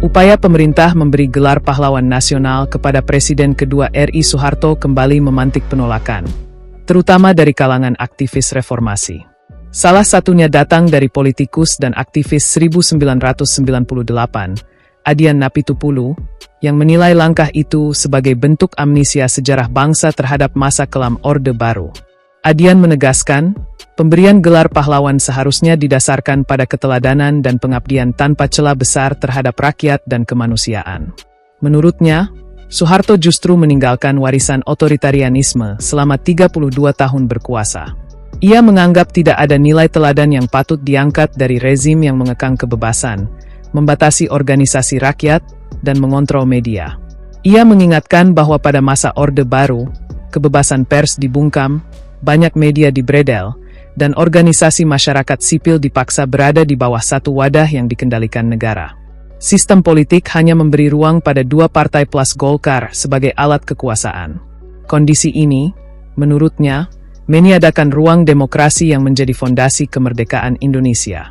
Upaya pemerintah memberi gelar pahlawan nasional kepada Presiden kedua RI Soeharto kembali memantik penolakan, terutama dari kalangan aktivis reformasi. Salah satunya datang dari politikus dan aktivis 1998, Adian Napitupulu, yang menilai langkah itu sebagai bentuk amnesia sejarah bangsa terhadap masa kelam Orde Baru. Adian menegaskan, pemberian gelar pahlawan seharusnya didasarkan pada keteladanan dan pengabdian tanpa celah besar terhadap rakyat dan kemanusiaan. Menurutnya, Soeharto justru meninggalkan warisan otoritarianisme selama 32 tahun berkuasa. Ia menganggap tidak ada nilai teladan yang patut diangkat dari rezim yang mengekang kebebasan, membatasi organisasi rakyat, dan mengontrol media. Ia mengingatkan bahwa pada masa Orde Baru, kebebasan pers dibungkam, banyak media dibredel, dan organisasi masyarakat sipil dipaksa berada di bawah satu wadah yang dikendalikan negara. Sistem politik hanya memberi ruang pada dua partai plus Golkar sebagai alat kekuasaan. Kondisi ini, menurutnya, meniadakan ruang demokrasi yang menjadi fondasi kemerdekaan Indonesia.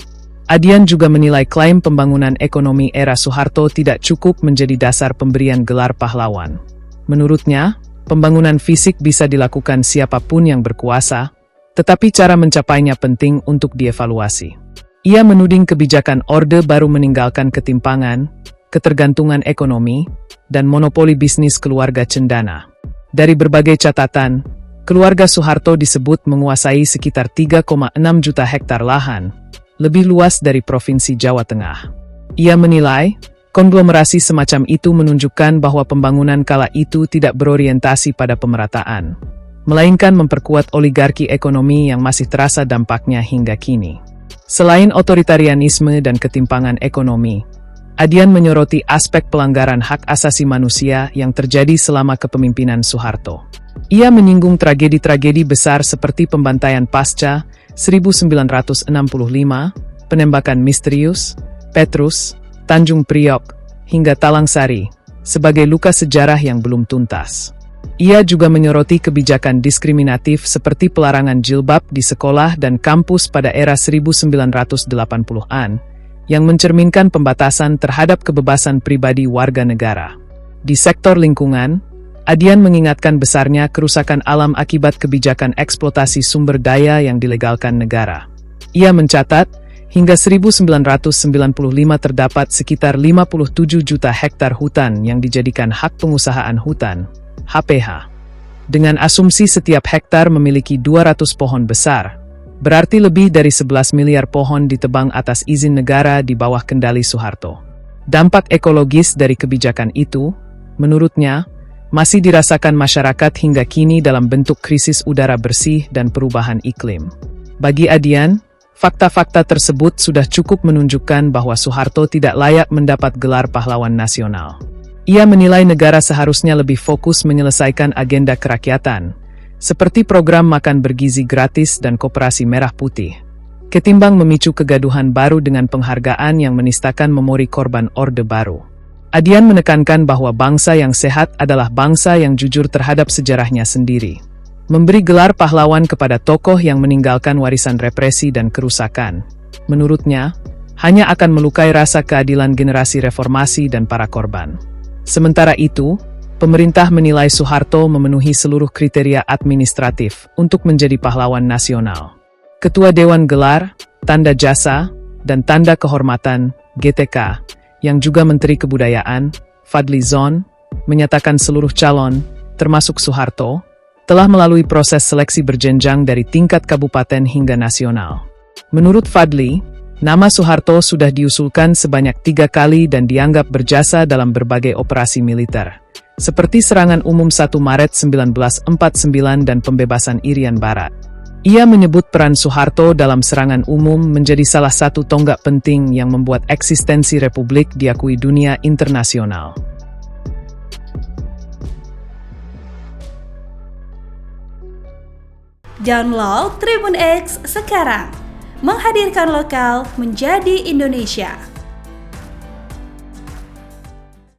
Adian juga menilai klaim pembangunan ekonomi era Soeharto tidak cukup menjadi dasar pemberian gelar pahlawan. Menurutnya, pembangunan fisik bisa dilakukan siapapun yang berkuasa, tetapi cara mencapainya penting untuk dievaluasi. Ia menuding kebijakan Orde Baru meninggalkan ketimpangan, ketergantungan ekonomi, dan monopoli bisnis keluarga cendana. Dari berbagai catatan, keluarga Soeharto disebut menguasai sekitar 3,6 juta hektar lahan, lebih luas dari Provinsi Jawa Tengah. Ia menilai, konglomerasi semacam itu menunjukkan bahwa pembangunan kala itu tidak berorientasi pada pemerataan, melainkan memperkuat oligarki ekonomi yang masih terasa dampaknya hingga kini. Selain otoritarianisme dan ketimpangan ekonomi, Adian menyoroti aspek pelanggaran hak asasi manusia yang terjadi selama kepemimpinan Soeharto. Ia menyinggung tragedi-tragedi besar seperti pembantaian Pasca 1965, penembakan misterius, Petrus, Tanjung Priok, hingga Talang Sari, sebagai luka sejarah yang belum tuntas. Ia juga menyoroti kebijakan diskriminatif seperti pelarangan jilbab di sekolah dan kampus pada era 1980-an, yang mencerminkan pembatasan terhadap kebebasan pribadi warga negara. Di sektor lingkungan, Adian mengingatkan besarnya kerusakan alam akibat kebijakan eksploitasi sumber daya yang dilegalkan negara. Ia mencatat, hingga 1995 terdapat sekitar 57 juta hektar hutan yang dijadikan hak pengusahaan hutan, HPH. Dengan asumsi setiap hektar memiliki 200 pohon besar, berarti lebih dari 11 miliar pohon ditebang atas izin negara di bawah kendali Soeharto. Dampak ekologis dari kebijakan itu, menurutnya, masih dirasakan masyarakat hingga kini dalam bentuk krisis udara bersih dan perubahan iklim. Bagi Adian, fakta-fakta tersebut sudah cukup menunjukkan bahwa Soeharto tidak layak mendapat gelar pahlawan nasional. Ia menilai negara seharusnya lebih fokus menyelesaikan agenda kerakyatan, seperti program makan bergizi gratis dan koperasi merah putih, ketimbang memicu kegaduhan baru dengan penghargaan yang menistakan memori korban Orde Baru. Adian menekankan bahwa bangsa yang sehat adalah bangsa yang jujur terhadap sejarahnya sendiri. Memberi gelar pahlawan kepada tokoh yang meninggalkan warisan represi dan kerusakan, menurutnya, hanya akan melukai rasa keadilan generasi reformasi dan para korban. Sementara itu, pemerintah menilai Soeharto memenuhi seluruh kriteria administratif untuk menjadi pahlawan nasional. Ketua Dewan Gelar, Tanda Jasa, dan Tanda Kehormatan, GTK, yang juga Menteri Kebudayaan, Fadli Zon, menyatakan seluruh calon, termasuk Soeharto, telah melalui proses seleksi berjenjang dari tingkat kabupaten hingga nasional. Menurut Fadli, nama Soeharto sudah diusulkan sebanyak 3 kali dan dianggap berjasa dalam berbagai operasi militer, seperti serangan umum 1 Maret 1949 dan pembebasan Irian Barat. Ia menyebut peran Soeharto dalam serangan umum menjadi salah satu tonggak penting yang membuat eksistensi Republik diakui dunia internasional. Download Tribun X sekarang, menghadirkan lokal menjadi Indonesia.